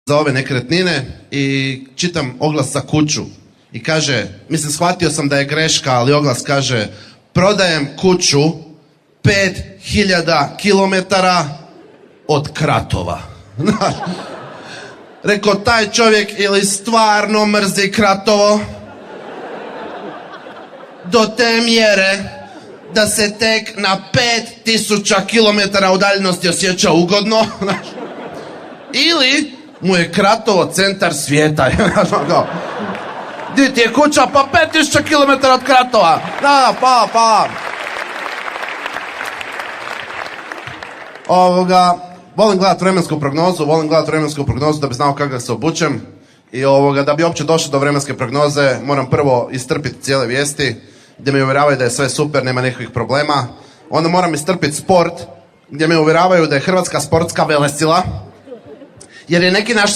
za ove nekretnine i čitam oglas za kuću i kaže, mislim shvatio sam da je greška, ali oglas kaže prodajem kuću 5000 kilometara od Kratova. Rekao, taj čovjek ili stvarno mrzi Kratovo do te mjere da se tek na 5000 kilometara udaljenosti osjeća ugodno, ili mu je Kratovo centar svijeta. Di ti je kuća? Pa 5000 kilometara od Kratova. Pa. Volim gledat vremensku prognozu da bi znao kako da se obučem. I da bi uopće došao do vremenske prognoze, moram prvo istrpiti cijele vijesti gdje me uvjeravaju da je sve super, nema nekakvih problema. Onda moram istrpiti sport gdje me uvjeravaju da je Hrvatska sportska velesila, jer je neki naš